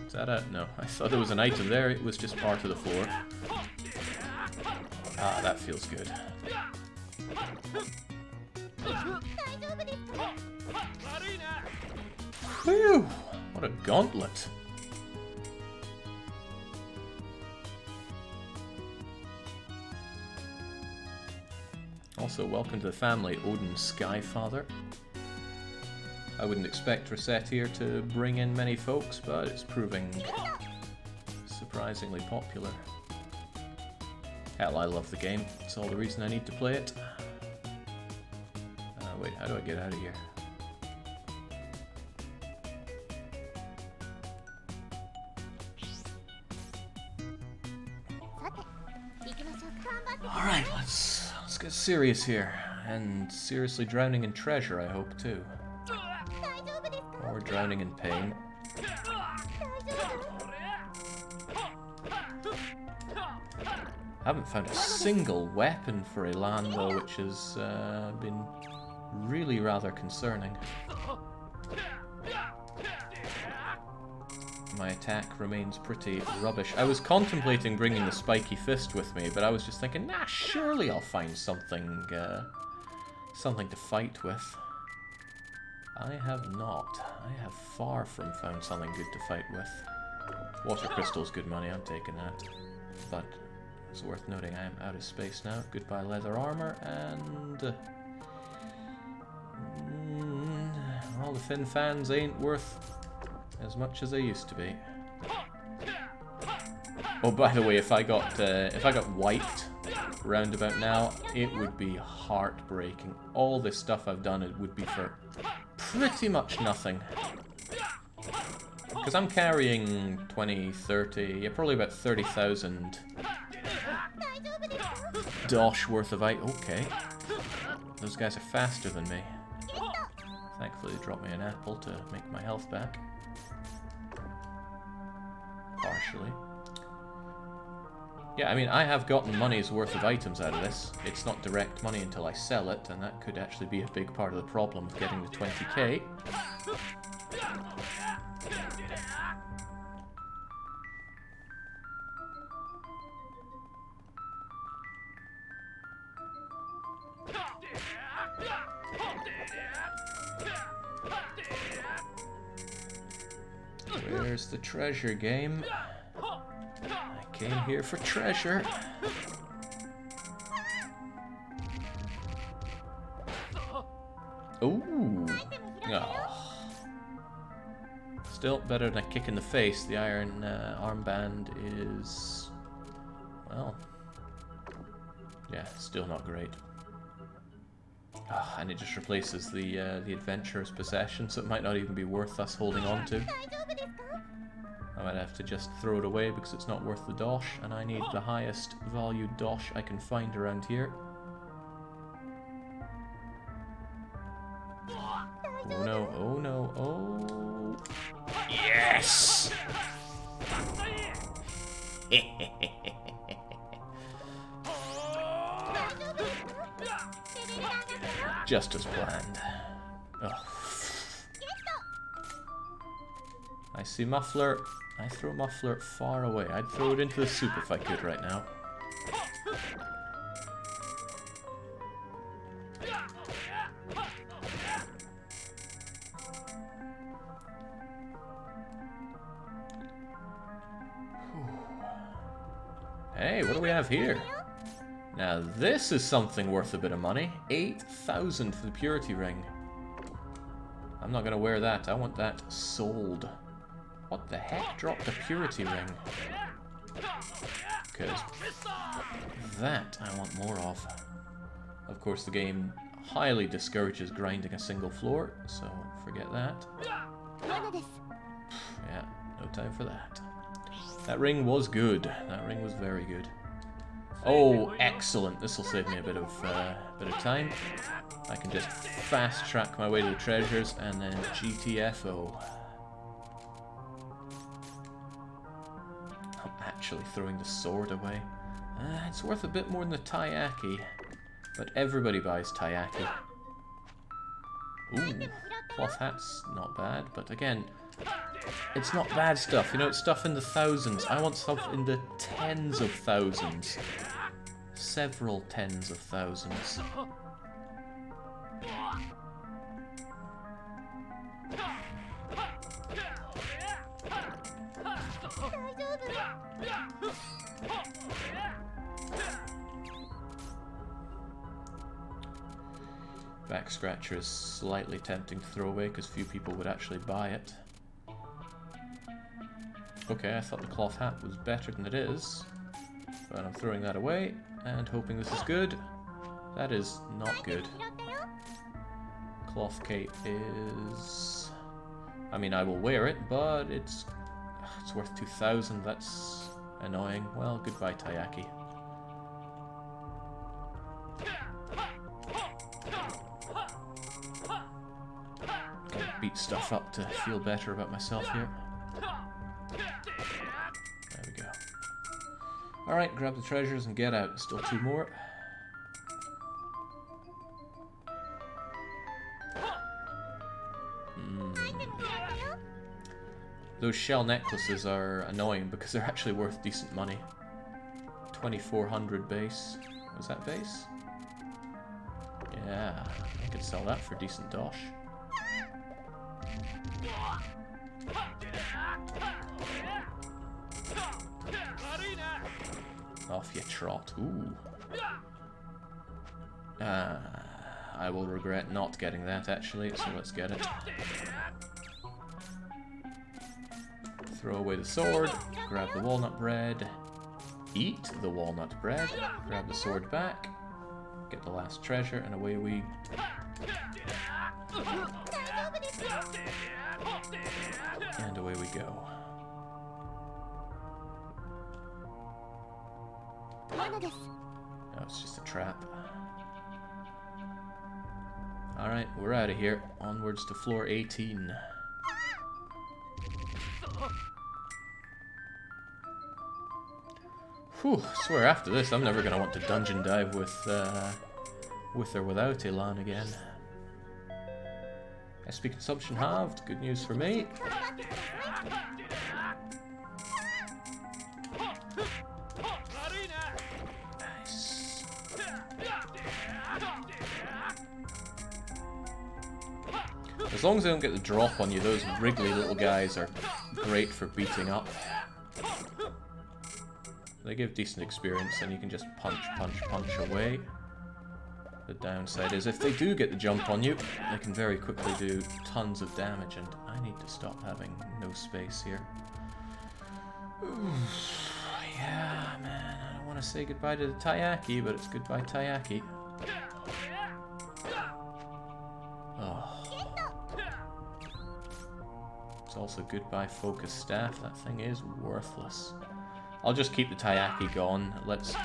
Is that a... No, I thought there was an item there. It was just part of the floor. Ah, that feels good. Whew! What a gauntlet. Also, welcome to the family, Odin Skyfather. I wouldn't expect Recettear to bring in many folks, but it's proving surprisingly popular. Hell, I love the game. It's all the reason I need to play it. Wait, how do I get out of here? Alright, let's get serious here. And seriously drowning in treasure, I hope, too. Or drowning in pain. I haven't found a single weapon for Elan, though, which has been really rather concerning. My attack remains pretty rubbish. I was contemplating bringing the spiky fist with me, but I was just thinking, nah, surely I'll find something, something to fight with. I have not. I have far from found something good to fight with. Water crystal's good money, I'm taking that. But it's worth noting I am out of space now. Goodbye leather armor, and... well, the fin fans ain't worth as much as they used to be. Oh, by the way, if I got wiped round about now, it would be heartbreaking. All this stuff I've done, it would be for pretty much nothing. Because I'm carrying 20, 30, yeah, probably about 30,000 dosh worth of item. Okay. Those guys are faster than me. Thankfully they dropped me an apple to make my health back. Partially. Yeah, I mean, I have gotten money's worth of items out of this. It's not direct money until I sell it, and that could actually be a big part of the problem of getting the 20k. Where's the treasure game? I came here for treasure. Ooh. Oh. Still better than a kick in the face. The iron armband is... well... yeah, still not great. Oh, and it just replaces the adventurer's possession, so it might not even be worth us holding on to. I might have to just throw it away because it's not worth the dosh, and I need the highest valued dosh I can find around here. Oh no, oh no, oh... yes! Just as planned. Ugh. I see muffler. I throw muffler far away. I'd throw it into the soup if I could right now. Hey, what do we have here? Now this is something worth a bit of money. 8,000 for the purity ring. I'm not gonna wear that. I want that sold. What the heck dropped a purity ring? Because that I want more of. Of course the game highly discourages grinding a single floor, so forget that. Yeah, no time for that. That ring was good. That ring was very good. Oh, excellent! This will save me a bit of time. I can just fast track my way to the treasures and then GTFO. I'm actually throwing the sword away. It's worth a bit more than the taiyaki, but everybody buys taiyaki. Ooh, Cloth hat's not bad, but again, it's not bad stuff. You know, it's stuff in the thousands. I want stuff in the tens of thousands. Several tens of thousands. Back scratcher is slightly tempting to throw away because few people would actually buy it. Okay, I thought the cloth hat was better than it is, but I'm throwing that away and hoping this is good. That is not good. Cloth cape is... I mean, I will wear it, but it's worth 2,000. That's annoying. Well, goodbye, Taiyaki. Gotta beat stuff up to feel better about myself here. There we go. Alright, grab the treasures and get out. Still 2 more. Those shell necklaces are annoying because they're actually worth decent money. 2,400 base. Was that base? Yeah, I could sell that for decent dosh. Off you trot. Ooh. I will regret not getting that actually, so let's get it. Throw away the sword, grab the walnut bread, eat the walnut bread, grab the sword back, get the last treasure, and away we... And away we go. Oh, it's just a trap. Alright, we're out of here. Onwards to floor 18. Whew, I swear after this I'm never going to want to dungeon dive with or without Elan again. SP consumption halved, good news for me. Nice. As long as they don't get the drop on you, those wriggly little guys are great for beating up. They give decent experience and you can just punch, punch, punch away. The downside is if they do get the jump on you, they can very quickly do tons of damage, and I need to stop having no space here. Yeah, man, I don't want to say goodbye to the Taiyaki, but it's goodbye Taiyaki. Oh. It's also goodbye focus staff. That thing is worthless. I'll just keep the Taiyaki going. Let's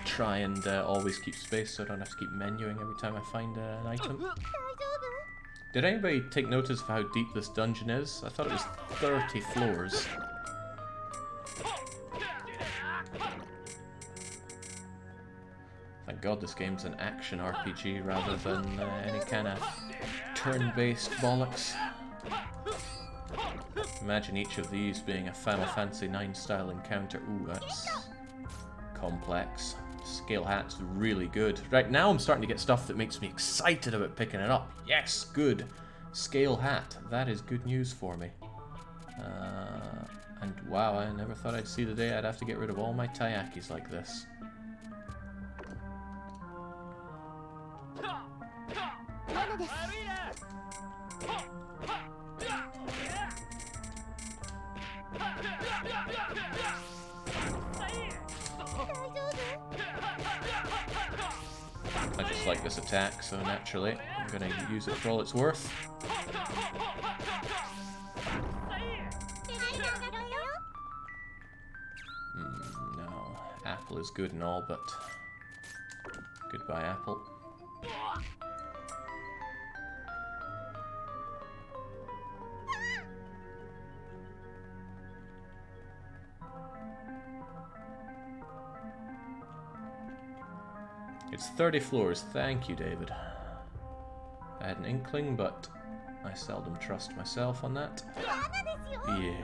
try and always keep space so I don't have to keep menuing every time I find an item. Did anybody take notice of how deep this dungeon is? I thought it was 30 floors. Thank God this game's an action RPG rather than any kind of turn-based bollocks. Imagine each of these being a Final Fantasy IX style encounter. Ooh, that's complex. Scale hat's really good. Right now I'm starting to get stuff that makes me excited about picking it up. Yes, good. Scale hat. That is good news for me. And wow, I never thought I'd see the day I'd have to get rid of all my Taiyakis like this. I just like this attack, so naturally I'm going to use it for all it's worth. No, apple is good and all, but goodbye apple. It's 30 floors. Thank you, David. I had an inkling, but I seldom trust myself on that. Yeah.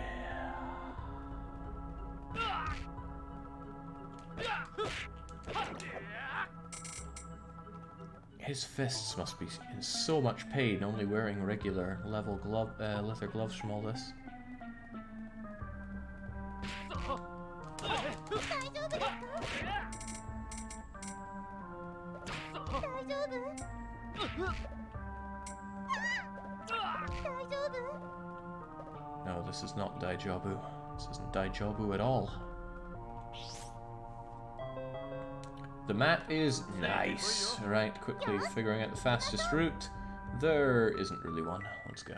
His fists must be in so much pain, only wearing regular leather gloves from all this. No, this is not Daijobu. This isn't Daijobu at all. The map is nice. Right, quickly figuring out the fastest route. There isn't really one. Let's go.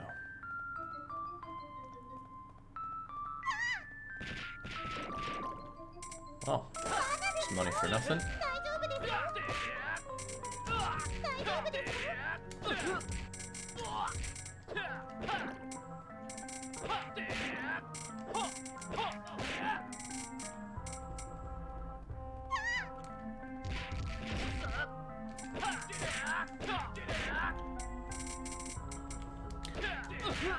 Well, it's money for nothing.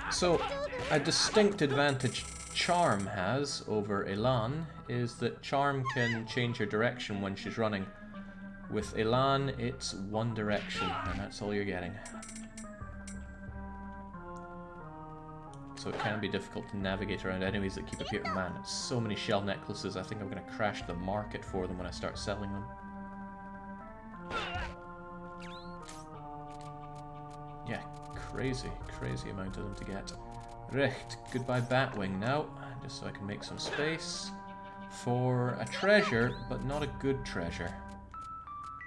So, a distinct advantage Charm has over Elan is that Charm can change her direction when she's running. With Elan, it's one direction, and that's all you're getting. So it can be difficult to navigate around enemies that keep appearing. Man, it's so many shell necklaces, I think I'm going to crash the market for them when I start selling them. Yeah, crazy amount of them to get. Right, goodbye Batwing now, just so I can make some space for a treasure, but not a good treasure.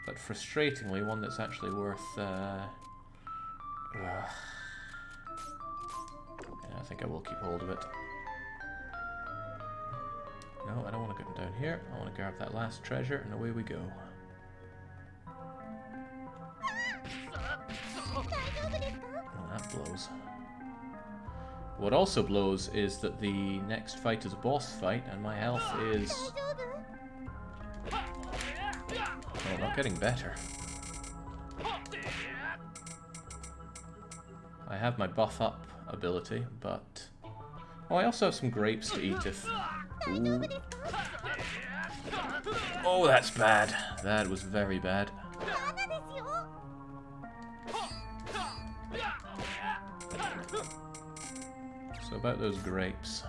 But frustratingly, one that's actually worth... Yeah, I think I will keep hold of it. No, I don't want to go down here. I want to grab that last treasure, and away we go. Oh, that blows. What also blows is that the next fight is a boss fight, and my health is... Oh, not getting better. I have my buff up ability, but... Oh, I also have some grapes to eat if... Ooh. Oh, that's bad. That was very bad. So about those grapes.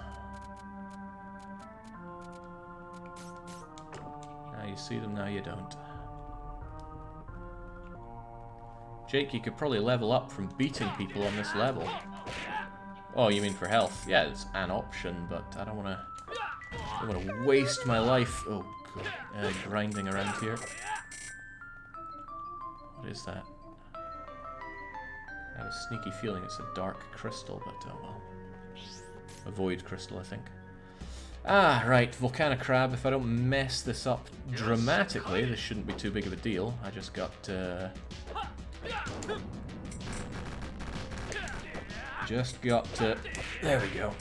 Now you see them, now you don't. Jake, you could probably level up from beating people on this level. Oh, you mean for health? Yeah, it's an option, but I don't want to waste my life. Oh, God. Grinding around here. What is that? I have a sneaky feeling it's a dark crystal, but oh well. A void crystal, I think. Ah, right, Volcanic Crab. If I don't mess this up dramatically, this shouldn't be too big of a deal. I just got... Just got to... There we go.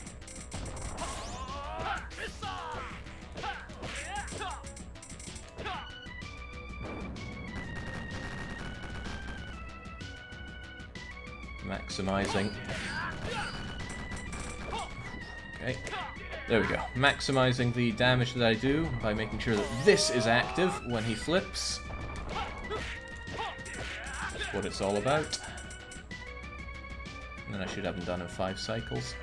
Maximizing. Okay. There we go. Maximizing the damage that I do by making sure that this is active when he flips. That's what it's all about. And then I should have them done in 5 cycles.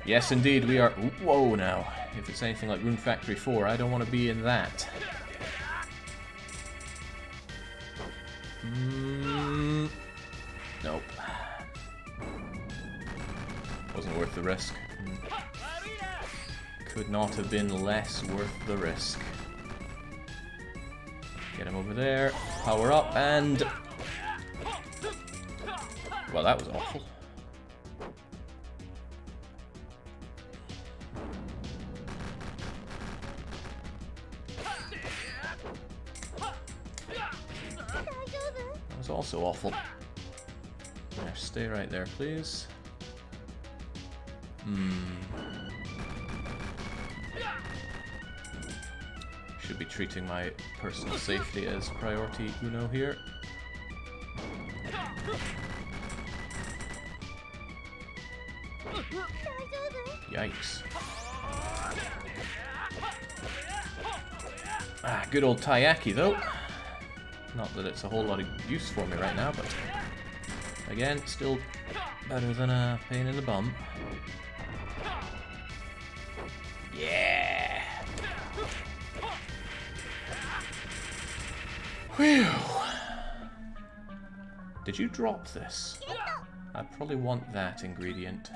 Yes, indeed, we are... Whoa, now. If it's anything like Rune Factory 4, I don't want to be in that. Nope. Wasn't worth the risk. Could not have been less worth the risk. Get him over there, power up, and... Well, that was awful. That was also awful. There, stay right there, please. Should be treating my personal safety as priority uno here. Yikes. Ah, good old taiyaki though. Not that it's a whole lot of use for me right now, but again, still better than a pain in the bum. Yeah! Whew! Did you drop this? I probably want that ingredient,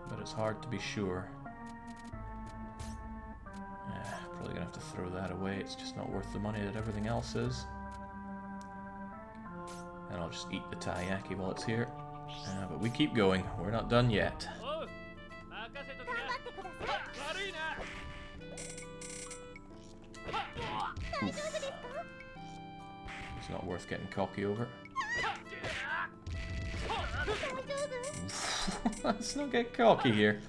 but it's hard to be sure. Probably gonna have to throw that away, it's just not worth the money that everything else is. And I'll just eat the taiyaki while it's here. But we keep going, we're not done yet. Oof. It's not worth getting cocky over. Let's not get cocky here.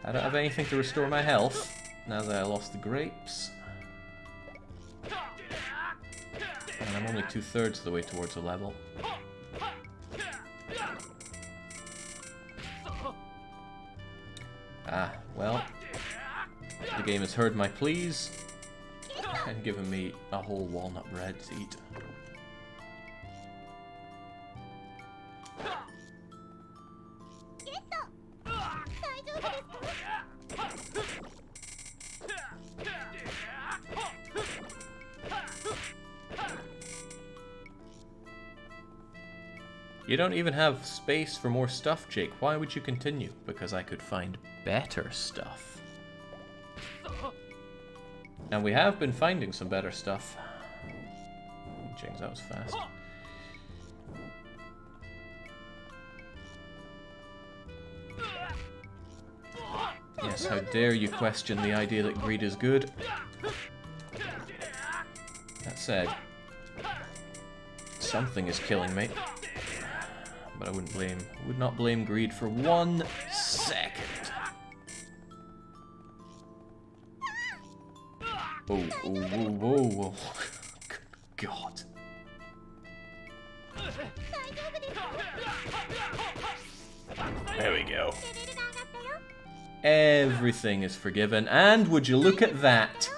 I don't have anything to restore my health. Now that I lost the grapes. And I'm only 2/3 of the way towards a level. Ah, well. The game has heard my pleas and given me a whole walnut bread to eat. You don't even have space for more stuff, Jake. Why would you continue? Because I could find better stuff. And we have been finding some better stuff. James, that was fast. Yes, how dare you question the idea that greed is good? That said, something is killing me. But I would not blame greed for 1 second. Oh, whoa. Good God. There we go. Everything is forgiven, and would you look at that?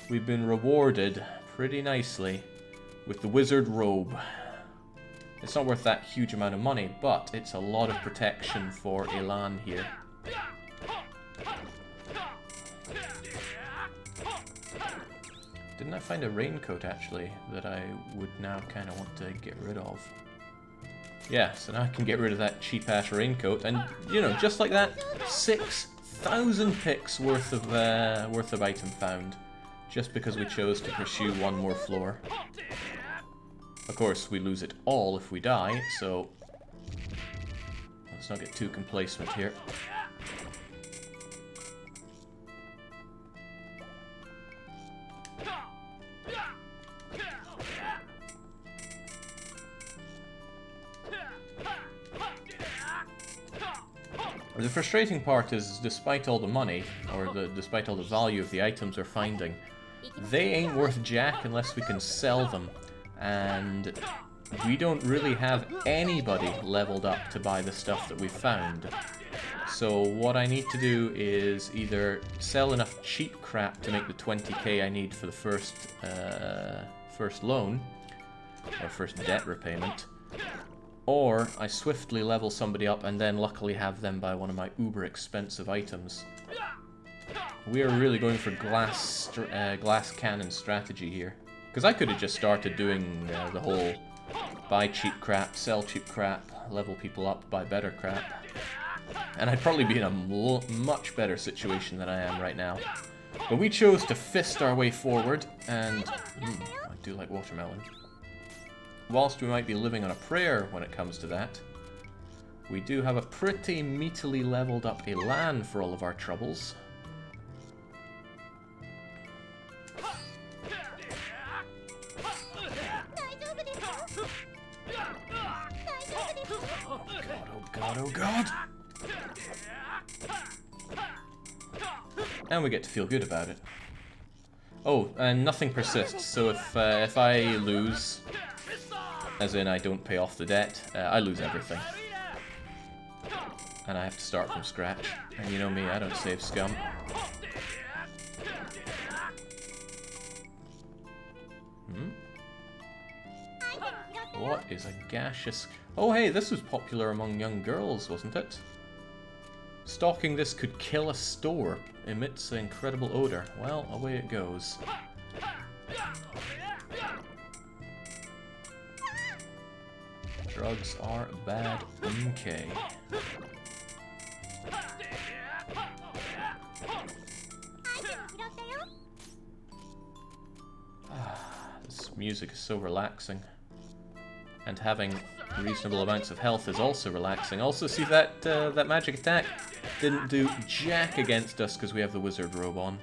We've been rewarded pretty nicely with the wizard robe. It's not worth that huge amount of money, but it's a lot of protection for Elan here. Didn't I find a raincoat, actually, that I would now kind of want to get rid of? Yeah, so now I can get rid of that cheap-ass raincoat, and, you know, just like that, 6,000 picks worth of item found, just because we chose to pursue one more floor. Of course, we lose it all if we die, so let's not get too complacent here. The frustrating part is, despite all the money, or despite all the value of the items we're finding, they ain't worth jack unless we can sell them. And we don't really have anybody leveled up to buy the stuff that we found. So what I need to do is either sell enough cheap crap to make the 20k I need for the first loan, or first debt repayment, or I swiftly level somebody up and then luckily have them buy one of my uber expensive items. We are really going for glass cannon strategy here. Because I could have just started doing the whole buy cheap crap, sell cheap crap, level people up, buy better crap. And I'd probably be in a much better situation than I am right now. But we chose to fist our way forward, and I do like watermelon. Whilst we might be living on a prayer when it comes to that, we do have a pretty meatily leveled up Elan for all of our troubles. Oh god! And we get to feel good about it. Oh, and nothing persists, so if I lose, as in I don't pay off the debt, I lose everything. And I have to start from scratch. And you know me, I don't save scum. What is a gaseous... Oh hey, this was popular among young girls, wasn't it? Stalking this could kill a store. Emits an incredible odor. Well, away it goes. Drugs are bad. Okay. This music is so relaxing. And having reasonable amounts of health is also relaxing. Also, see that that magic attack didn't do jack against us because we have the wizard robe on.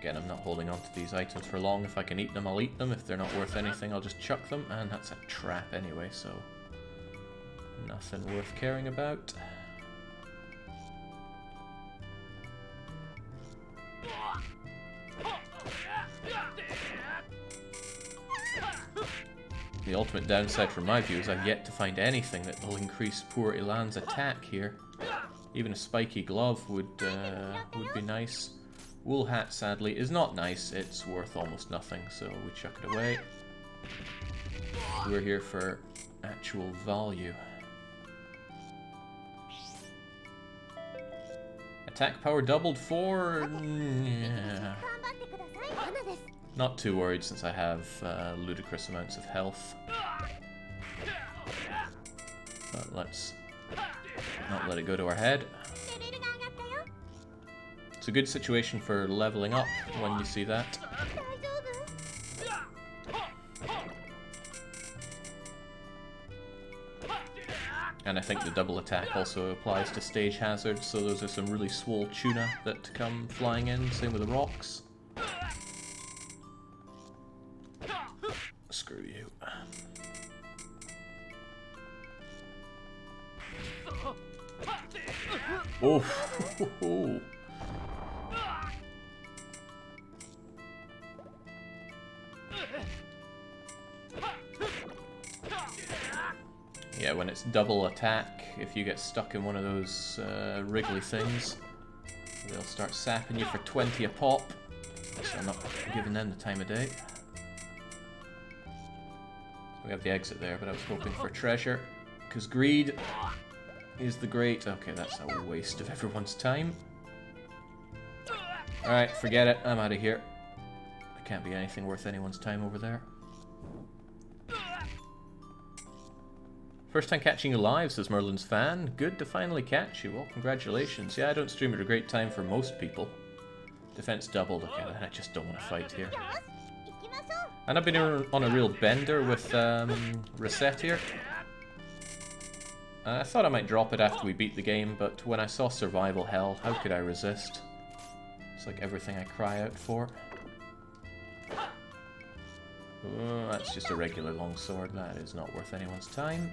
Again, I'm not holding on to these items for long. If I can eat them, I'll eat them. If they're not worth anything, I'll just chuck them. And that's a trap anyway, so nothing worth caring about. The ultimate downside from my view is I've yet to find anything that will increase poor Elan's attack here. Even a spiky glove would be nice. Wool hat, sadly, is not nice. It's worth almost nothing, so we chuck it away. We're here for actual value. Attack power doubled for... yeah. Not too worried since I have ludicrous amounts of health. But let's not let it go to our head. It's a good situation for leveling up when you see that. And I think the double attack also applies to stage hazards, so those are some really swole tuna that come flying in, same with the rocks. Screw you. Oh! Yeah, when it's double attack, if you get stuck in one of those wriggly things, they'll start sapping you for 20 a pop. So I'm not giving them the time of day. We have the exit there, but I was hoping for treasure, because greed is the great... Okay, that's a waste of everyone's time. Alright, forget it. I'm out of here. There can't be anything worth anyone's time over there. First time catching you live, says Merlin's fan. Good to finally catch you. Well, congratulations. Yeah, I don't stream at a great time for most people. Defense doubled. Okay, I just don't want to fight here. And I've been on a real bender with Recettear. I thought I might drop it after we beat the game, but when I saw survival hell, how could I resist? It's like everything I cry out for. Oh, that's just a regular longsword. That is not worth anyone's time.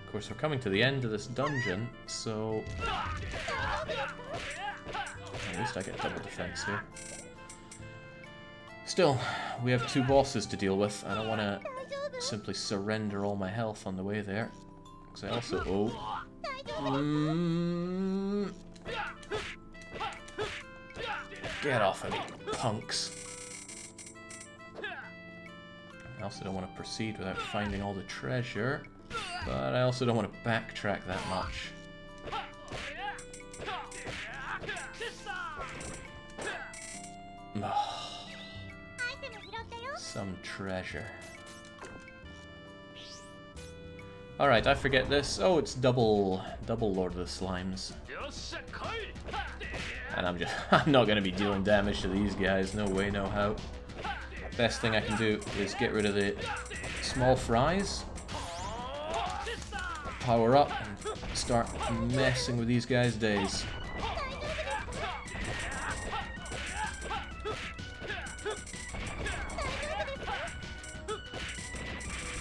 Of course, we're coming to the end of this dungeon, so... At least I get double defense here. Still, we have two bosses to deal with. I don't want to simply surrender all my health on the way there. Because I also owe... Get off of me, punks. I also don't want to proceed without finding all the treasure. But I also don't want to backtrack that much. Some treasure. Alright, I forget this. Oh, it's double Lord of the Slimes. And I'm not gonna be dealing damage to these guys, no way, no how. Best thing I can do is get rid of the small fries, power up, and start messing with these guys' days.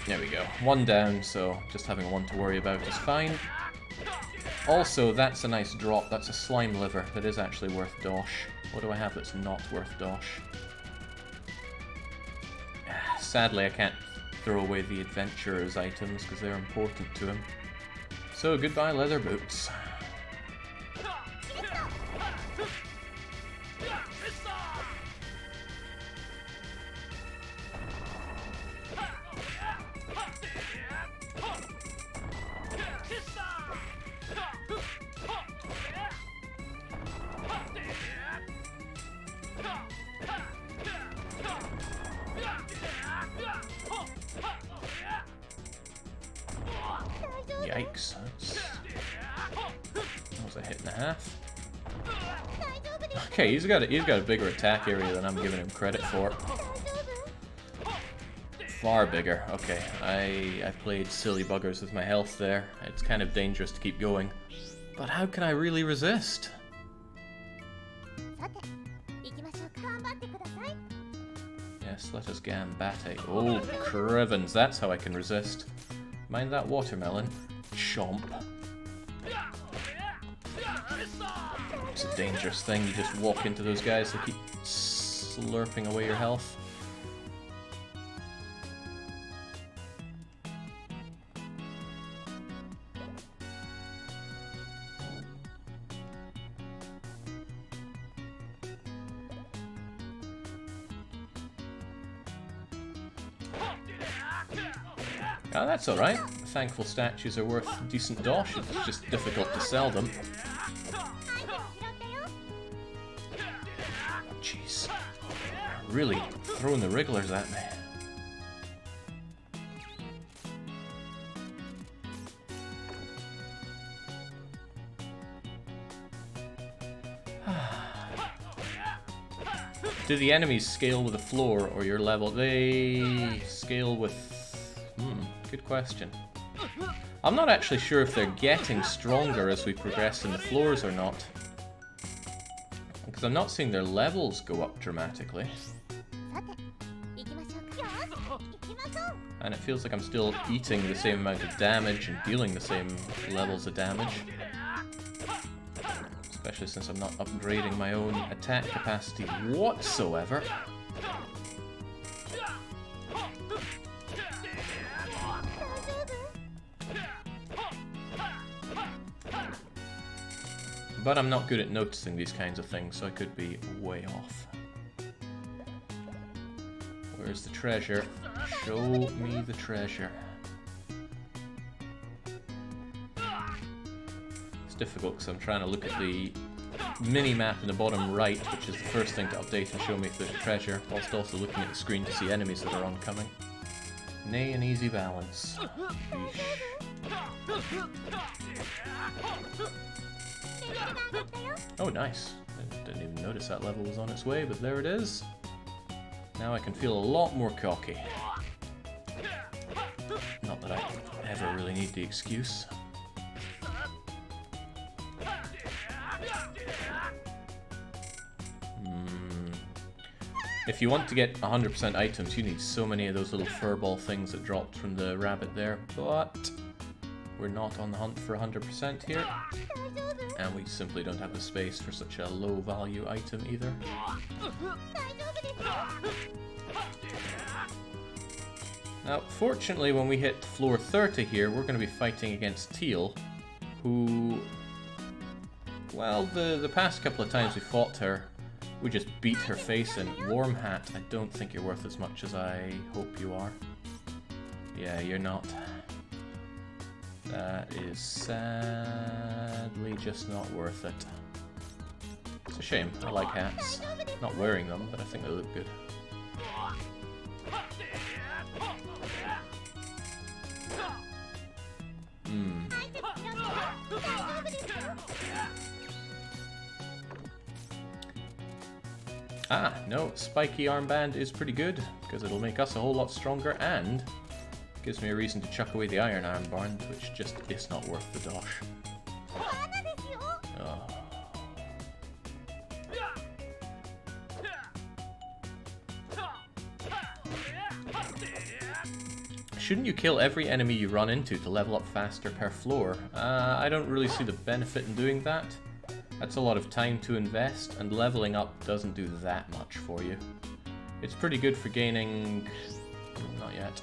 There we go. One down, so just having one to worry about is fine. Also, that's a nice drop. That's a slime liver that is actually worth dosh. What do I have that's not worth dosh? Sadly, I can't throw away the adventurer's items because they're important to him. So, goodbye leather boots. Yikes, that was a hit and a half. Okay, he's got a bigger attack area than I'm giving him credit for. Far bigger. Okay, I played silly buggers with my health there. It's kind of dangerous to keep going. But how can I really resist? Yes, let us gambate. Oh, crivens, that's how I can resist. Mind that watermelon. Chomp. It's a dangerous thing. You just walk into those guys, they keep slurping away your health. Oh, that's alright. Thankful statues are worth decent dosh, it's just difficult to sell them. Jeez. Really throwing the wrigglers at me. Do the enemies scale with the floor or your level? They scale with... good question. I'm not actually sure if they're getting stronger as we progress in the floors or not. Because I'm not seeing their levels go up dramatically. And it feels like I'm still eating the same amount of damage and dealing the same levels of damage. Especially since I'm not upgrading my own attack capacity whatsoever. But I'm not good at noticing these kinds of things, so I could be way off. Where's the treasure? Show me the treasure. It's difficult because I'm trying to look at the mini-map in the bottom right, which is the first thing to update and show me if there's a treasure, whilst also looking at the screen to see enemies that are oncoming. Nay, an easy balance. Oh, nice. I didn't even notice that level was on its way, but there it is. Now I can feel a lot more cocky. Not that I ever really need the excuse. If you want to get 100% items, you need so many of those little furball things that dropped from the rabbit there, but we're not on the hunt for 100% here. And we simply don't have the space for such a low value item either. Now, fortunately, when we hit floor 30 here, we're going to be fighting against Teal, who... Well, the past couple of times we fought her, we just beat her face in. Warm Hat, I don't think you're worth as much as I hope you are. Yeah, you're not. That is sadly just not worth it. It's a shame. I like hats. Not wearing them, but I think they look good. Ah, no, spiky armband is pretty good, because it'll make us a whole lot stronger, and gives me a reason to chuck away the iron armband, which just is not worth the dosh. Oh. shouldn't you kill every enemy you run into to level up faster per floor? I don't really see the benefit in doing that. That's a lot of time to invest, and leveling up doesn't do that much for you. It's pretty good for gaining... not yet.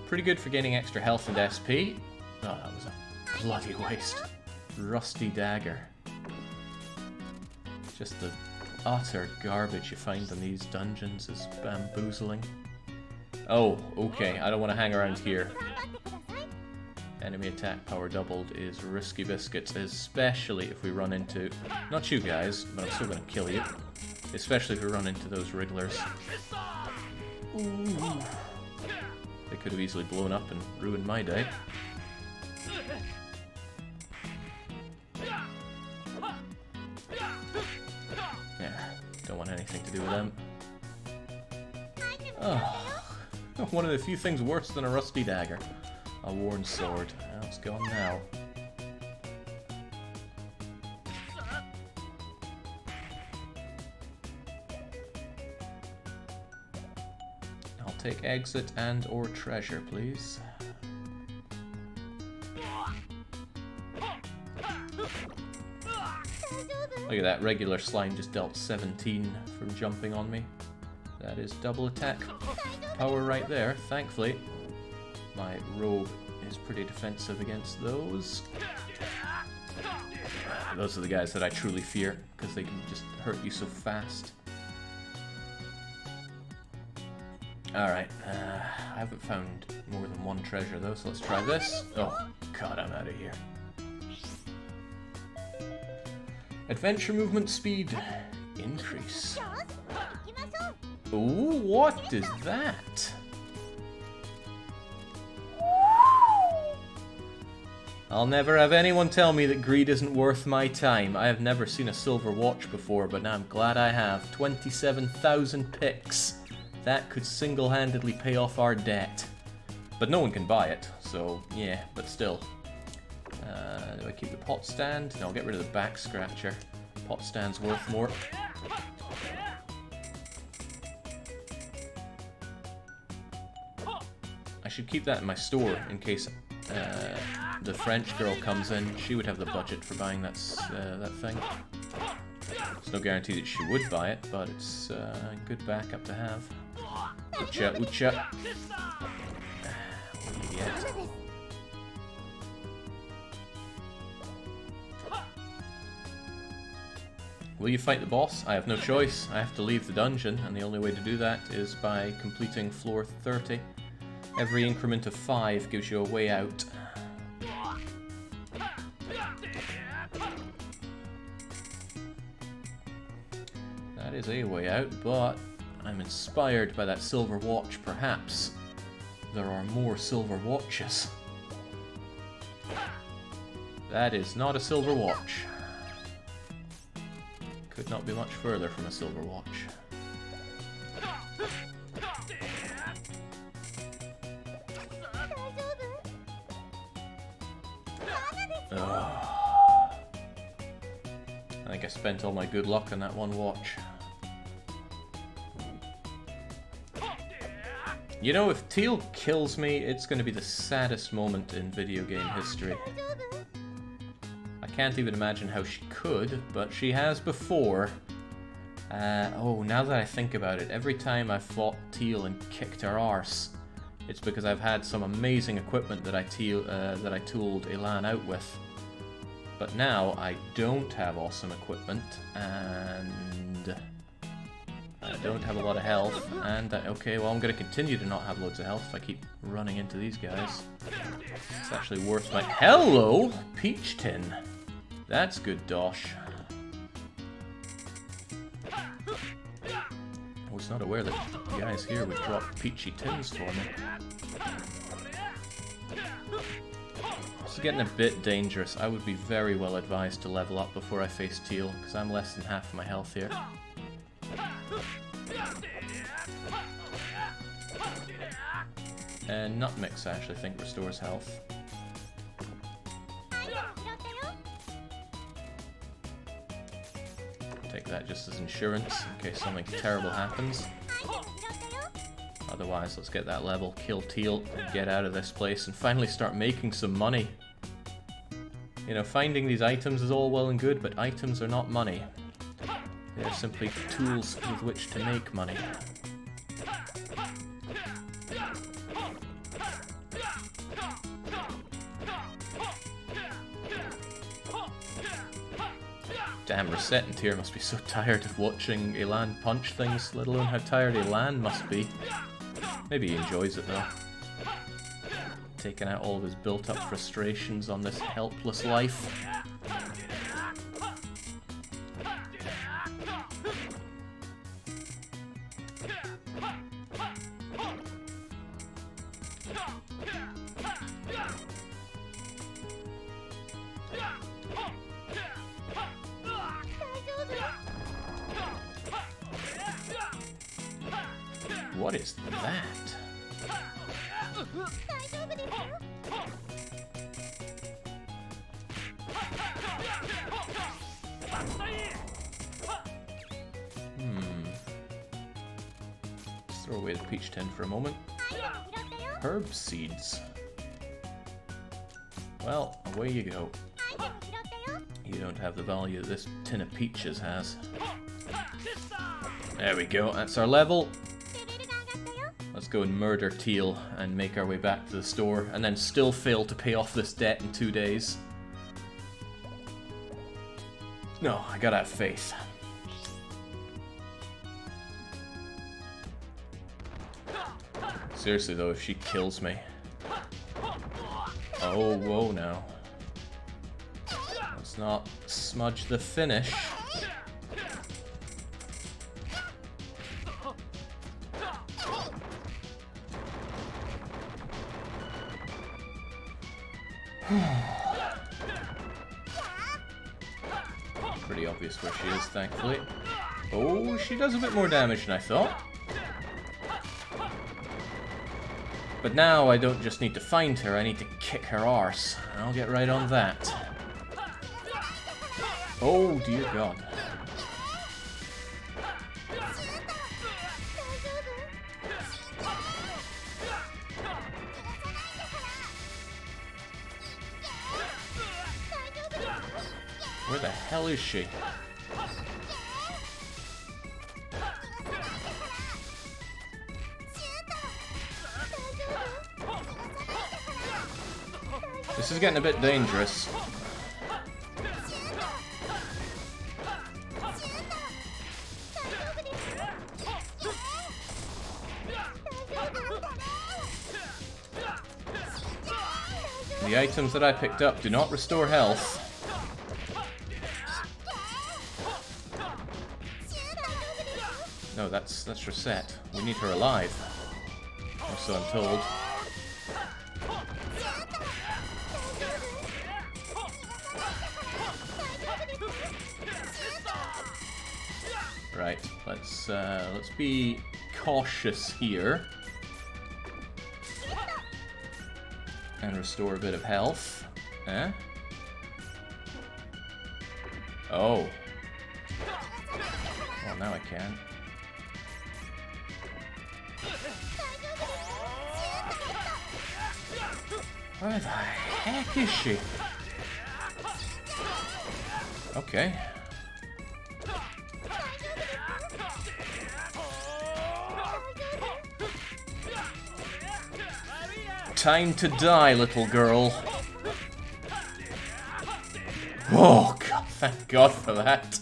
Pretty good for gaining extra health and SP. Oh, that was a bloody waste. Rusty dagger. Just the utter garbage you find in these dungeons is bamboozling. Oh, okay, I don't want to hang around here. Enemy attack power doubled is risky biscuits, especially if we run into... not you guys, but I'm still going to kill you. Especially if we run into those wrigglers. Ooh. They could have easily blown up and ruined my day. Yeah, don't want anything to do with them. Oh. One of the few things worse than a rusty dagger. A worn sword. Oh, it's gone now. I'll take exit and or treasure, please. Look at that, regular slime just dealt 17 from jumping on me. That is double attack power right there, thankfully. My robe is pretty defensive against those. Those are the guys that I truly fear, because they can just hurt you so fast. Alright, I haven't found more than one treasure though, so let's try this. Oh, God, I'm out of here. Adventure movement speed increase. Ooh, what is that? I'll never have anyone tell me that greed isn't worth my time. I have never seen a silver watch before, but now I'm glad I have. 27,000 picks. That could single-handedly pay off our debt. But no one can buy it, so yeah, but still. Do I keep the pot stand? No, I'll get rid of the back scratcher. Pot stand's worth more. I should keep that in my store in case the French girl comes in. She would have the budget for buying that thing. There's no guarantee that she would buy it, but it's a good backup to have. Ucha, ucha. What do you get? Will you fight the boss? I have no choice. I have to leave the dungeon, and the only way to do that is by completing floor 30. Every increment of 5 gives you a way out. That is a way out, but I'm inspired by that silver watch. Perhaps there are more silver watches. That is not a silver watch. Could not be much further from a silver watch. I think I spent all my good luck on that one watch. You know, if Teal kills me, it's going to be the saddest moment in video game history. I can't even imagine how she could, but she has before. Oh, now that I think about it, every time I fought Teal and kicked her arse, it's because I've had some amazing equipment that I tooled Elan out with. But now I don't have awesome equipment, and I don't have a lot of health, and okay, well, I'm going to continue to not have loads of health if I keep running into these guys. It's actually worth my... Hello, Peach Tin! That's good dosh. I was not aware that the guys here would drop peachy tins for me. This is getting a bit dangerous. I would be very well advised to level up before I face Teal, because I'm less than half my health here. And Nutmix, I actually think, restores health. Take that just as insurance, in case something terrible happens. Otherwise, let's get that level, kill Teal, and get out of this place and finally start making some money. You know, finding these items is all well and good, but items are not money. They are simply tools with which to make money. Damn, Recettear must be so tired of watching Elan punch things, let alone how tired Elan must be. Maybe he enjoys it though. Taking out all of his built-up frustrations on this helpless life. What is that? Let's throw away the peach tin for a moment. Herb seeds. Well, away you go. You don't have the value that this tin of peaches has. There we go, that's our level. Let's go and murder Teal and make our way back to the store, and then still fail to pay off this debt in 2 days. No, I gotta have faith. Seriously though, if she kills me... Oh, whoa now. Let's not smudge the finish. Pretty obvious where she is, thankfully. Oh, she does a bit more damage than I thought. But now I don't just need to find her, I need to kick her arse. I'll get right on that. Oh dear God. Where the hell is she? This is getting a bit dangerous. The items that I picked up do not restore health. No, that's Recette. We need her alive. Or so I'm told. Right, let's be cautious here. And restore a bit of health. Eh? Oh. Well, now I can. Where the heck is she? Okay. Time to die, little girl. Oh, God, thank God for that.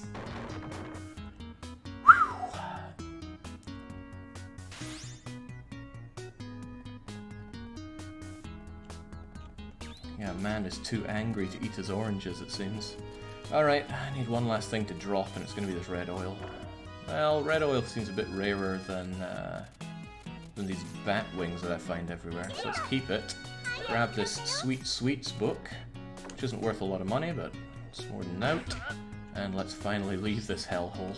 Yeah, man is too angry to eat his oranges, it seems. Alright, I need one last thing to drop, and it's going to be this red oil. Well, red oil seems a bit rarer than these bat wings that I find everywhere, so let's keep it. Grab this Sweet Sweets book, which isn't worth a lot of money, but it's more than out. And let's finally leave this hellhole.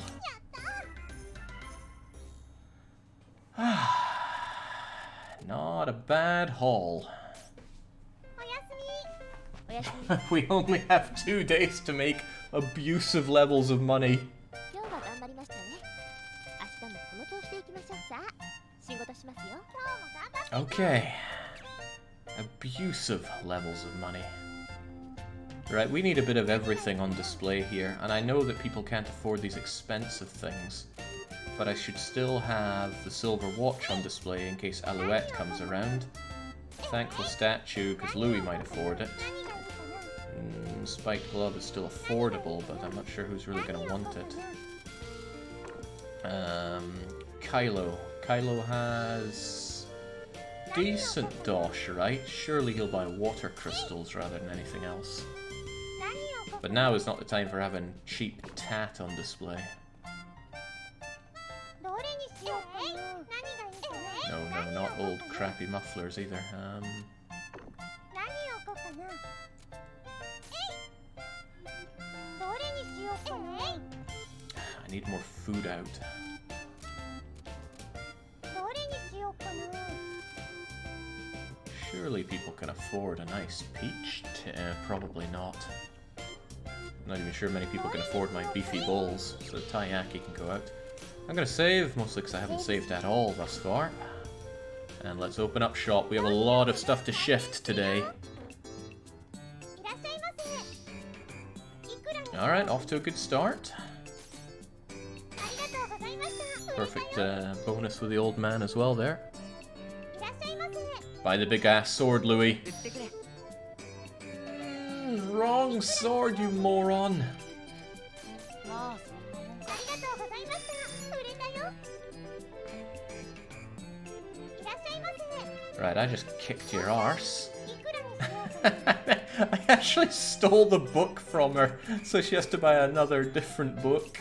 Not a bad haul. We only have 2 days to make abusive levels of money. Okay. Abusive levels of money. Right, we need a bit of everything on display here, and I know that people can't afford these expensive things, but I should still have the silver watch on display in case Alouette comes around. Thankful statue, because Louis might afford it. Spiked glove is still affordable, but I'm not sure who's really going to want it. Kylo. Kylo has decent dosh, right? Surely he'll buy water crystals rather than anything else. But now is not the time for having cheap tat on display. No, not old crappy mufflers either. I need more food out. Surely people can afford a nice peach. Probably not. I'm not even sure many people can afford my beefy bowls, so the taiyaki can go out. I'm gonna save, mostly because I haven't saved at all thus far. And let's open up shop. We have a lot of stuff to shift today. Alright, off to a good start. Perfect bonus with the old man as well there. Buy the big ass sword, Louis. Wrong sword, you moron. Right, I just kicked your arse. I actually stole the book from her, so she has to buy another different book.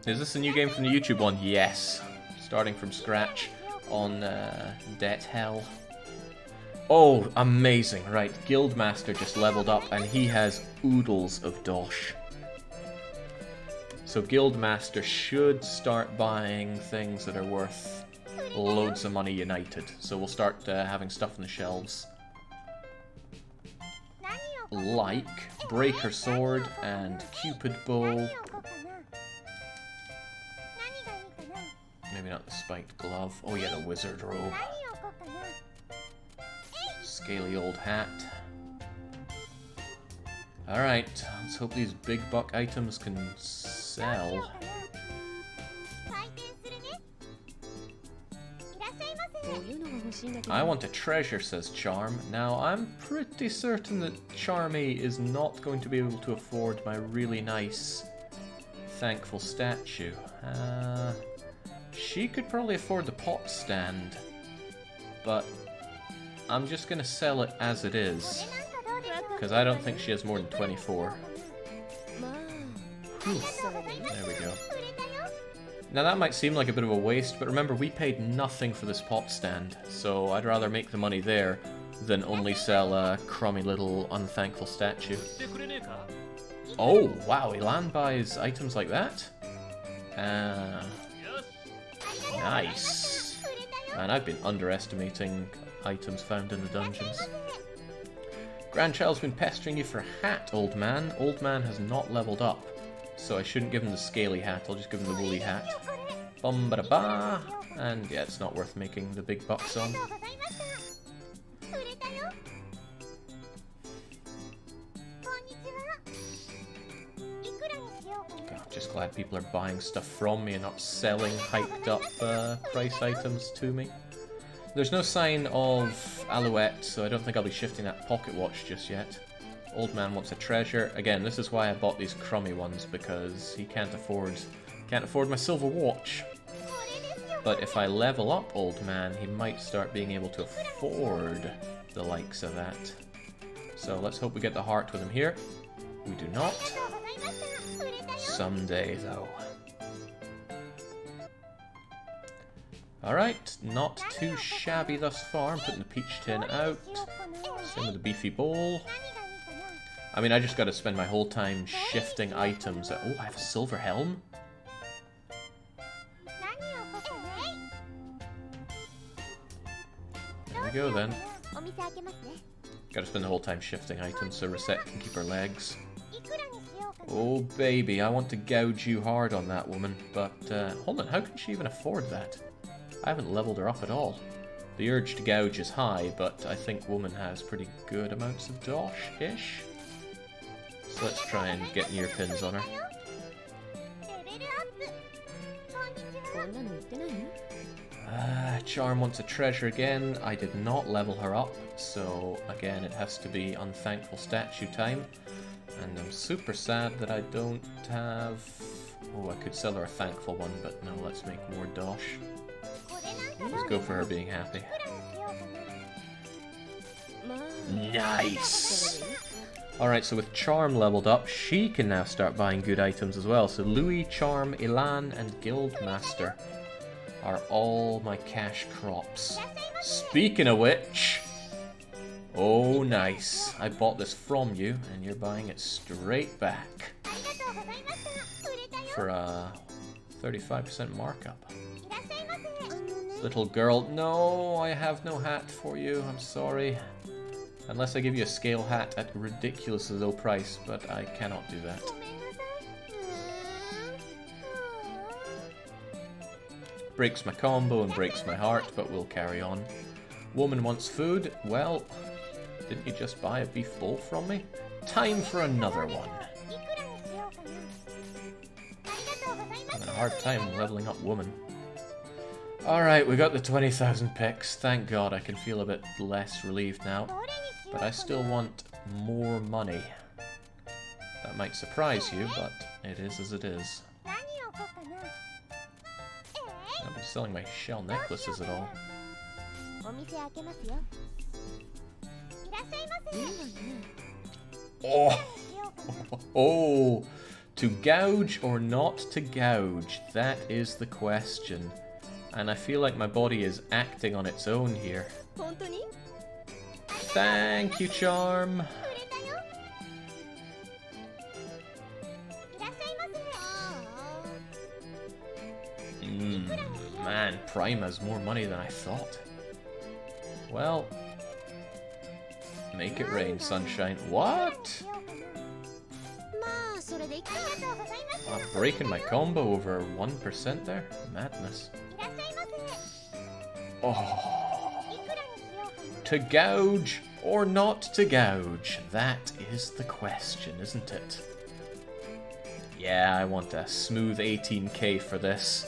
Is this a new game from the YouTube one? Yes. Starting from scratch on Debt Hell. Oh, amazing. Right, Guildmaster just leveled up and he has oodles of dosh. So Guildmaster should start buying things that are worth loads of money united. So we'll start having stuff on the shelves. Like Breaker Sword and Cupid Bow. Maybe not the spiked glove. Oh yeah, the wizard robe. Scaly old hat. Alright, let's hope these big buck items can sell. I want a treasure, says Charm. Now, I'm pretty certain that Charmy is not going to be able to afford my really nice thankful statue. She could probably afford the pot stand, but I'm just going to sell it as it is, because I don't think she has more than 24. Whew. There we go. Now that might seem like a bit of a waste, but remember we paid nothing for this pot stand, so I'd rather make the money there than only sell a crummy little unthankful statue. Oh, wow, Elan buys items like that? Nice. Man, I've been underestimating items found in the dungeons. Grandchild's been pestering you for a hat, old man. Old man has not leveled up, so I shouldn't give him the scaly hat, I'll just give him the woolly hat. Bum ba da ba! And yeah, it's not worth making the big bucks on. God, just glad people are buying stuff from me and not selling hyped up price items to me. There's no sign of Alouette, so I don't think I'll be shifting that pocket watch just yet. Old man wants a treasure. Again, this is why I bought these crummy ones, because he can't afford my silver watch. But if I level up old man, he might start being able to afford the likes of that. So let's hope we get the heart with him here. We do not. Someday, though. Alright, not too shabby thus far. I'm putting the peach tin out. Same with the beefy bowl. I mean, I just gotta spend my whole time shifting items. Oh, I have a silver helm? There we go then. Gotta spend the whole time shifting items so Recette can keep her legs. Oh baby, I want to gouge you hard on that woman, but hold on, how can she even afford that? I haven't leveled her up at all. The urge to gouge is high, but I think woman has pretty good amounts of dosh-ish. So let's try and get near pins on her. Charm wants a treasure again. I did not level her up, so again it has to be unthankful statue time. And I'm super sad that I don't have... Oh, I could sell her a thankful one, but no, let's make more dosh. Let's go for her being happy. Nice! Alright, so with Charm leveled up, she can now start buying good items as well. So Louis, Charm, Elan, and Guildmaster are all my cash crops. Speaking of which... Oh, nice. I bought this from you, and you're buying it straight back. For a 35% markup. Little girl, no, I have no hat for you, I'm sorry. Unless I give you a scale hat at a ridiculously low price, but I cannot do that. Breaks my combo and breaks my heart, but we'll carry on. Woman wants food. Well, didn't you just buy a beef bowl from me? Time for another one. I'm having a hard time leveling up woman. Alright, we got the 20,000 picks. Thank God, I can feel a bit less relieved now. But I still want more money. That might surprise you, but it is as it is. I'll be selling my shell necklaces at all. Oh! Oh! To gouge or not to gouge? That is the question. And I feel like my body is acting on its own here. Thank you, Charm! Man, Prime has more money than I thought. Well, make it rain, sunshine. What? I'm breaking my combo over 1% there? Madness. Oh. To gouge or not to gouge? That is the question, isn't it? Yeah, I want a smooth 18k for this.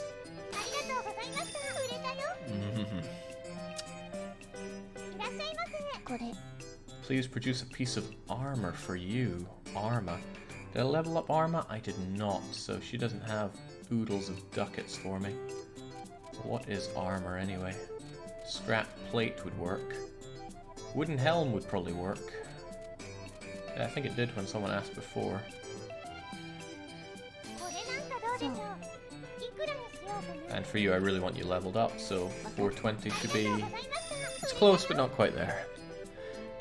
Please produce a piece of armor for you. Arma. Did I level up Arma? I did not, so she doesn't have oodles of ducats for me. What is armor anyway? Scrap plate would work. Wooden helm would probably work. Yeah, I think it did when someone asked before. And for you, I really want you leveled up, so 420 should be... It's close, but not quite there.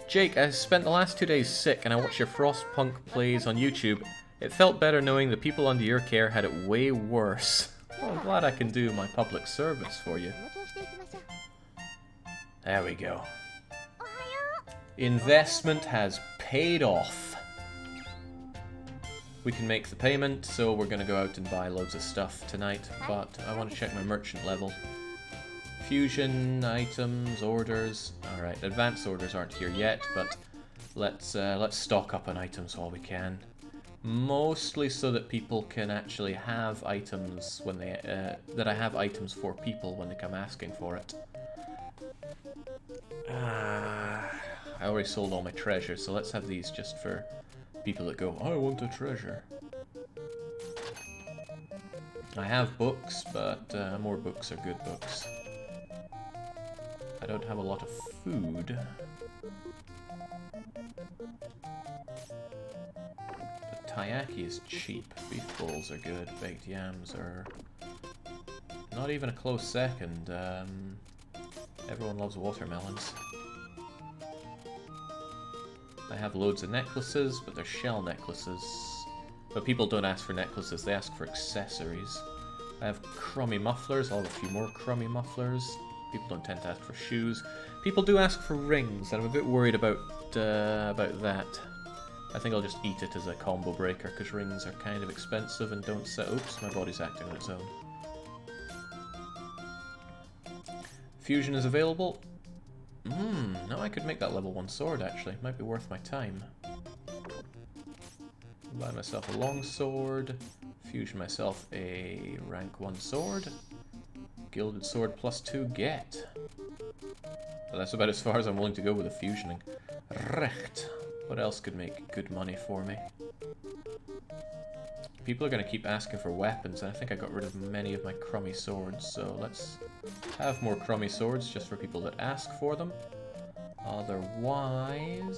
Jake, I spent the last 2 days sick and I watched your Frostpunk plays on YouTube. It felt better knowing the people under your care had it way worse. Well, I'm glad I can do my public service for you. There we go. Investment has paid off. We can make the payment, so we're going to go out and buy loads of stuff tonight, but I want to check my merchant level. Fusion, items, orders. Alright, advanced orders aren't here yet, but let's stock up on items while we can. Mostly so that people can actually have items when they... that I have items for people when they come asking for it. I already sold all my treasures, so let's have these just for people that go, I want a treasure. I have books, but more books are good books. I don't have a lot of food. The taiyaki is cheap. Beef bowls are good. Baked yams are not even a close second. Everyone loves watermelons. I have loads of necklaces, but they're shell necklaces. But people don't ask for necklaces, they ask for accessories. I have crummy mufflers, I'll have a few more crummy mufflers. People don't tend to ask for shoes. People do ask for rings, and I'm a bit worried about that. I think I'll just eat it as a combo breaker, because rings are kind of expensive and don't set... Oops, my body's acting on its own. Fusion is available. Now I could make that level 1 sword, actually. Might be worth my time. Buy myself a long sword. Fusion myself a rank 1 sword. Gilded sword +2 get. But that's about as far as I'm willing to go with the fusioning. Recht. What else could make good money for me? People are going to keep asking for weapons, and I think I got rid of many of my crummy swords, so let's have more crummy swords just for people that ask for them. Otherwise...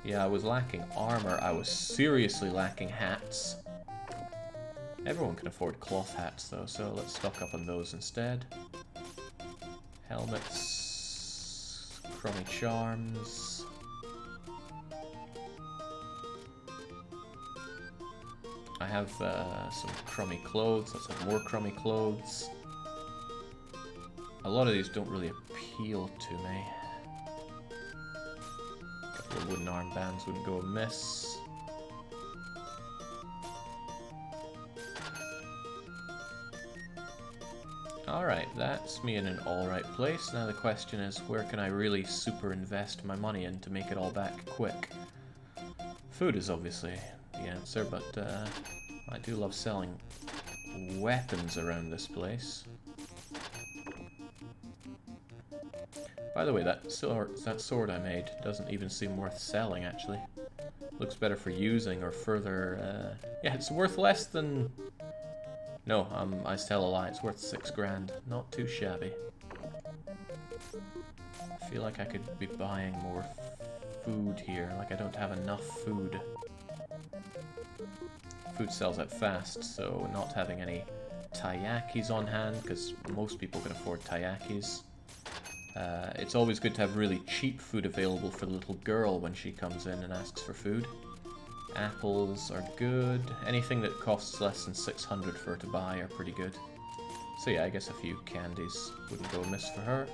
yeah, I was lacking armor. I was seriously lacking hats. Everyone can afford cloth hats, though, so let's stock up on those instead. Helmets... crummy charms... I have some crummy clothes. Let's have more crummy clothes. A lot of these don't really appeal to me. A couple of wooden armbands wouldn't go amiss. Alright, that's me in an alright place. Now the question is, where can I really super invest my money in to make it all back quick? Food is obviously the answer, but I do love selling weapons around this place. By the way, that sword I made doesn't even seem worth selling, actually. Looks better for using or further... yeah, it's worth less than... no, I tell a lie, it's worth 6 grand. Not too shabby. I feel like I could be buying more food here, like I don't have enough food. Food sells out fast, so not having any taiyakis on hand, because most people can afford taiyakis. It's always good to have really cheap food available for the little girl when she comes in and asks for food. Apples are good. Anything that costs less than 600 for her to buy are pretty good. So yeah, I guess a few candies wouldn't go amiss for her.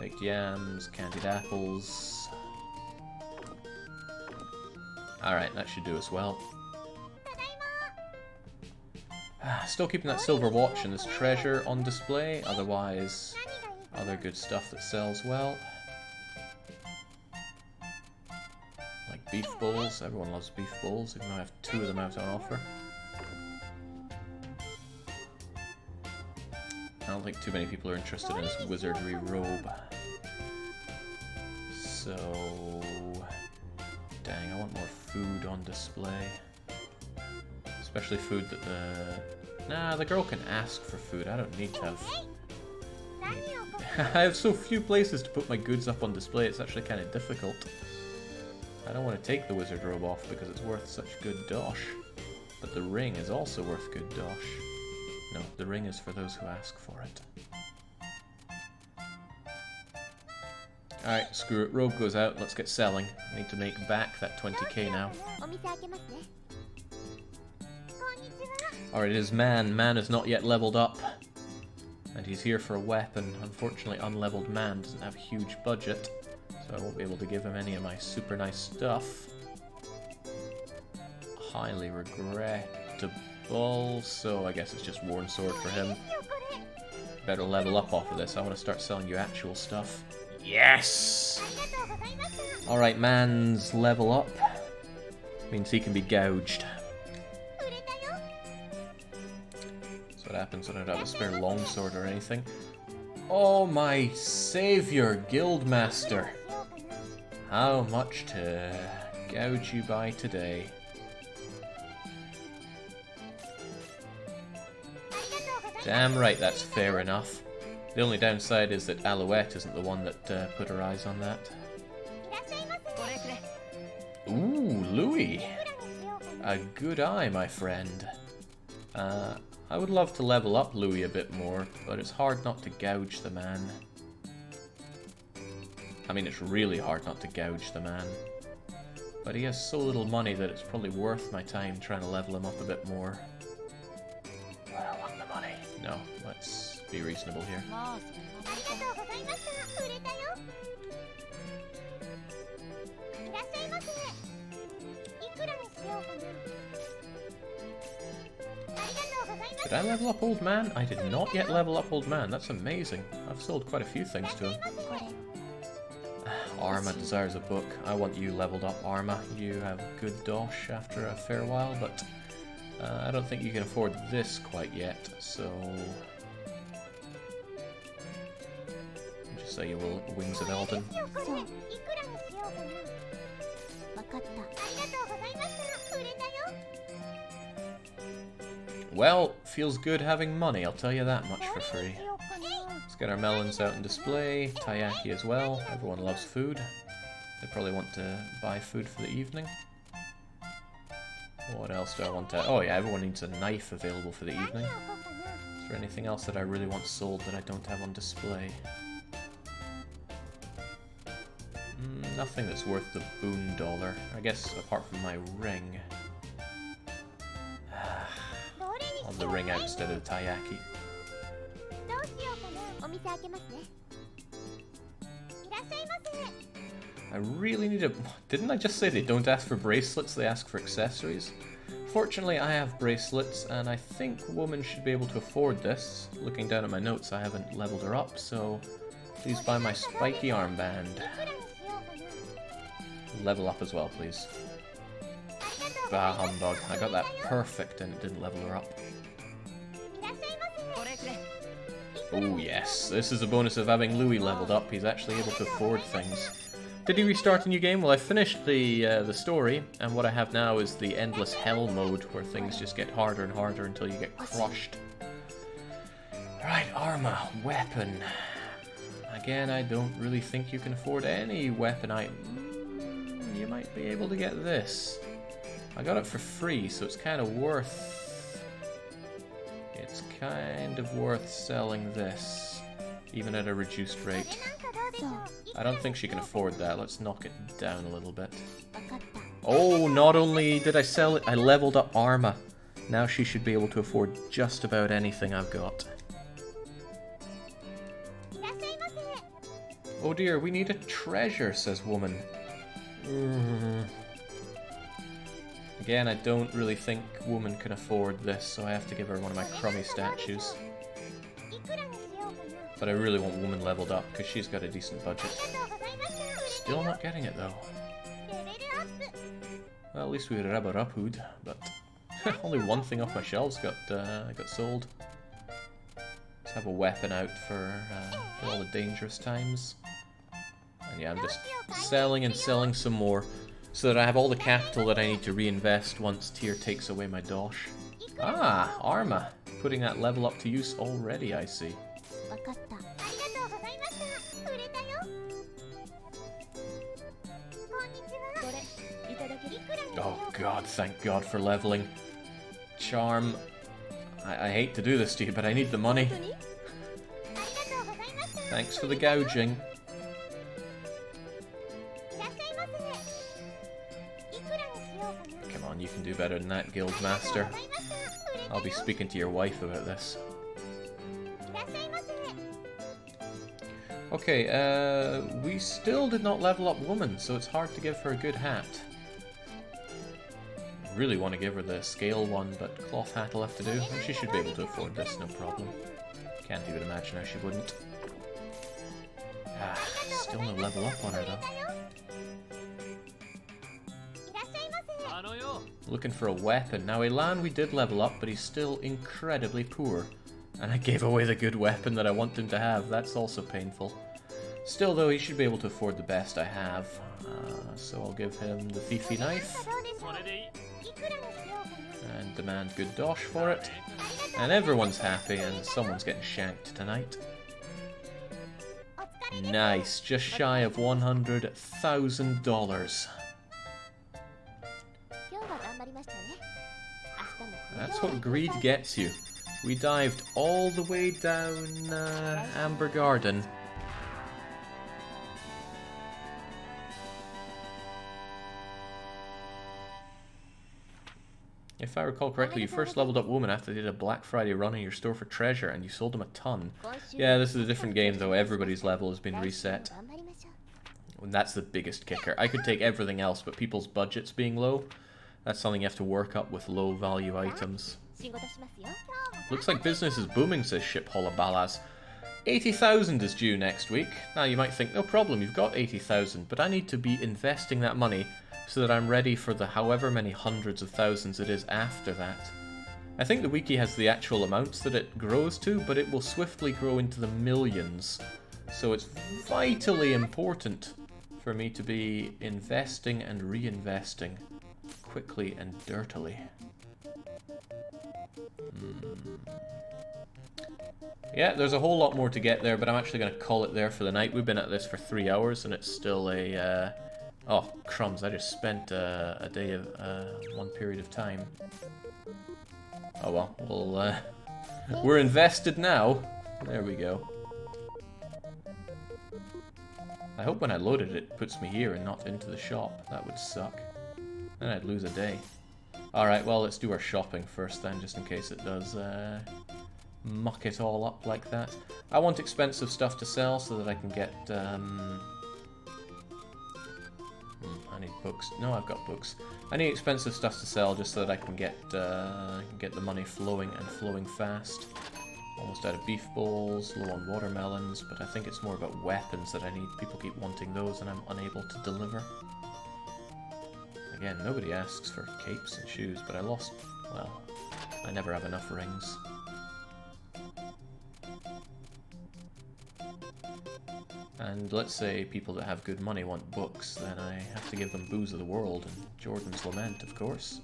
Baked yams, candied apples. Alright, that should do us well. Still keeping that silver watch and this treasure on display, otherwise other good stuff that sells well. Like beef bowls, everyone loves beef bowls, even though I have 2 of them out on offer. I don't think too many people are interested in this wizardry robe. So... dang, I want more food on display. Especially food that the... nah, the girl can ask for food. I don't need to have... I have so few places to put my goods up on display, it's actually kind of difficult. I don't want to take the wizard robe off because it's worth such good dosh. But the ring is also worth good dosh. No, the ring is for those who ask for it. Alright, screw it. Robe goes out. Let's get selling. I need to make back that 20k now. Alright, it is Man. Man is not yet leveled up. And he's here for a weapon. Unfortunately, unleveled Man doesn't have a huge budget. So I won't be able to give him any of my super nice stuff. Highly regrettable. So I guess it's just Worn Sword for him. Better level up off of this. I want to start selling you actual stuff. Yes! Alright, Man's level up. Means he can be gouged. That's what happens when I don't have a spare longsword or anything. Oh my savior, Guildmaster. How much to gouge you by today? Damn right, that's fair enough. The only downside is that Alouette isn't the one that put her eyes on that. Ooh, Louis. A good eye, my friend. I would love to level up Louis a bit more, but it's hard not to gouge the man. I mean, it's really hard not to gouge the man. But he has so little money that it's probably worth my time trying to level him up a bit more. But I want the money. No, let's be reasonable here. Did I level up Old Man? I did not yet level up Old Man. That's amazing. I've sold quite a few things to him. Arma desires a book. I want you leveled up, Arma. You have good dosh after a fair while, but I don't think you can afford this quite yet, so... just say you will Wings of Elden. Well, feels good having money, I'll tell you that much for free. Let's get our melons out in display, taiyaki as well. Everyone loves food. They probably want to buy food for the evening. What else do I want to... oh yeah, everyone needs a knife available for the evening. Is there anything else that I really want sold that I don't have on display? Nothing that's worth the boon dollar. I guess apart from my ring. I'll have the ring out instead of the taiyaki. I really need a... didn't I just say they don't ask for bracelets, they ask for accessories? Fortunately, I have bracelets, and I think woman should be able to afford this. Looking down at my notes, I haven't leveled her up, so please buy my spiky armband. Level up as well, please. Bah, humbug. I got that perfect, and it didn't level her up. Oh yes, this is a bonus of having Louis leveled up. He's actually able to afford things. Did he restart a new game? Well, I finished the story, and what I have now is the endless hell mode, where things just get harder and harder until you get crushed. Right, Arma, weapon. Again, I don't really think you can afford any weapon item. You might be able to get this. I got it for free, so it's kind of worth... it's kind of worth selling this, even at a reduced rate. I don't think she can afford that. Let's knock it down a little bit. Oh, not only did I sell it, I leveled up Arma. Now she should be able to afford just about anything I've got. Oh dear, we need a treasure, says woman. Again, I don't really think woman can afford this, so I have to give her one of my crummy statues. But I really want woman leveled up, because she's got a decent budget. Still not getting it, though. Well, at least we rubber up hood, but only one thing off my shelves got sold. Let's have a weapon out for all the dangerous times. And yeah, I'm just selling and selling some more, so that I have all the capital that I need to reinvest once Tyr takes away my dosh. Ah, Arma. Putting that level up to use already, I see. Oh god, thank god for leveling. Charm. I hate to do this to you, but I need the money. Thanks for the gouging. Come on, you can do better than that, Guild Master. I'll be speaking to your wife about this. Okay, we still did not level up woman, so it's hard to give her a good hat. I really want to give her the scale one, but cloth hat will have to do, and she should be able to afford this, no problem. Can't even imagine how she wouldn't. Ah, still no level up on her though. Looking for a weapon. Now Elan we did level up, but he's still incredibly poor. And I gave away the good weapon that I want him to have. That's also painful. Still though, he should be able to afford the best I have. So I'll give him the Fifi knife. And demand good dosh for it. And everyone's happy and someone's getting shanked tonight. Nice, just shy of $100,000. That's what greed gets you. We dived all the way down Amber Garden. If I recall correctly, you first leveled up woman after they did a Black Friday run in your store for treasure, and you sold them a ton. Yeah, this is a different game though. Everybody's level has been reset. And that's the biggest kicker. I could take everything else, but people's budgets being low, that's something you have to work up with low value items. Looks like business is booming, says Ship Holobalas. 80,000 is due next week. Now you might think, no problem, you've got 80,000, but I need to be investing that money so that I'm ready for the however many hundreds of thousands it is after that. I think the wiki has the actual amounts that it grows to, but it will swiftly grow into the millions. So it's vitally important for me to be investing and reinvesting quickly and dirtily. Yeah, there's a whole lot more to get there, but I'm actually going to call it there for the night. We've been at this for 3 hours, and it's still a... oh, crumbs, I just spent a day of one period of time. Oh well, we're invested now. There we go. I hope when I loaded it puts me here and not into the shop. That would suck. Then I'd lose a day. Alright, well, let's do our shopping first then, just in case it does muck it all up like that. I want expensive stuff to sell so that I can get... I need books. No, I've got books. I need expensive stuff to sell just so that I can get the money flowing and flowing fast. Almost out of beef bowls, low on watermelons, but I think it's more about weapons that I need. People keep wanting those and I'm unable to deliver. Again, nobody asks for capes and shoes, but I lost... well, I never have enough rings. And let's say people that have good money want books, then I have to give them Booze of the World and Jordan's Lament, of course.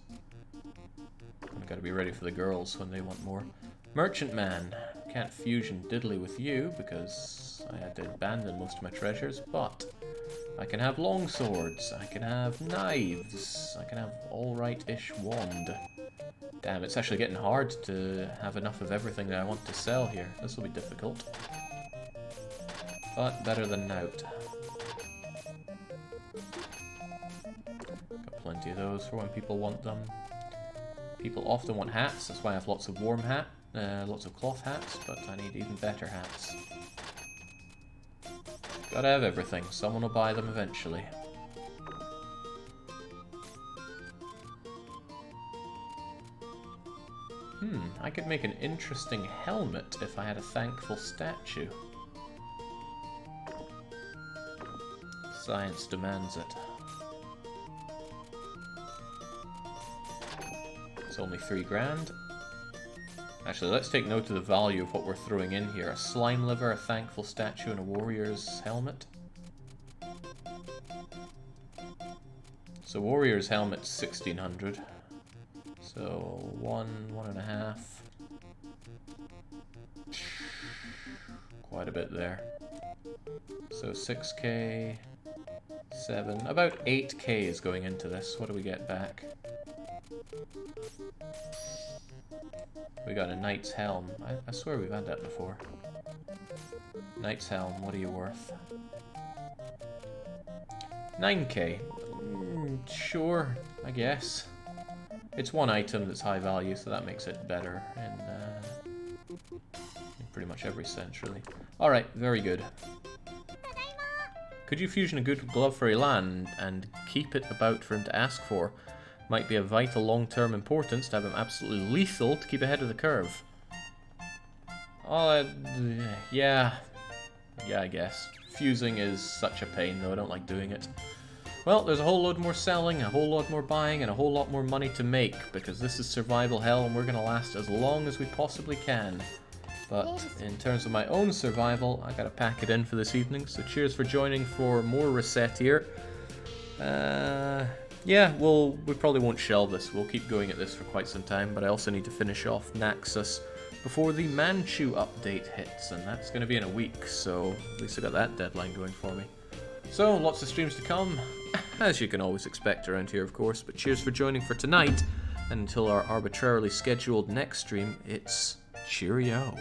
I've got to be ready for the girls when they want more. Merchant Man. Can't fusion diddly with you because I had to abandon most of my treasures, but I can have long swords, I can have knives, I can have alright-ish wand. Damn, it's actually getting hard to have enough of everything that I want to sell here. This will be difficult. But better than nout. Got plenty of those for when people want them. People often want hats, that's why I have lots of lots of cloth hats, but I need even better hats. Gotta have everything, someone will buy them eventually. I could make an interesting helmet if I had a thankful statue. Science demands it. It's only 3 grand. Actually, let's take note of the value of what we're throwing in here. A slime liver, a thankful statue, and a warrior's helmet. So warrior's helmet's 1600. So 1.5. Quite a bit there. So 6k, 7, about 8k is going into this. What do we get back? We got a knight's helm. I swear we've had that before. Knight's helm, what are you worth? 9k. Sure, I guess. It's one item that's high value, so that makes it better in pretty much every sense, really. Alright, very good. Could you fusion a good glove for Elan and keep it about for him to ask for? Might be of vital long-term importance to have him absolutely lethal to keep ahead of the curve. Oh, yeah. Yeah, I guess. Fusing is such a pain, though. I don't like doing it. Well, there's a whole load more selling, a whole lot more buying, and a whole lot more money to make, because this is survival hell, and we're going to last as long as we possibly can. But in terms of my own survival, I gotta pack it in for this evening, so cheers for joining for more Recettear. Yeah, we probably won't shelve this. We'll keep going at this for quite some time, but I also need to finish off Naxos before the Manchu update hits, and that's going to be in a week, so at least I got that deadline going for me. So, lots of streams to come, as you can always expect around here, of course, but cheers for joining for tonight, and until our arbitrarily scheduled next stream, it's cheerio.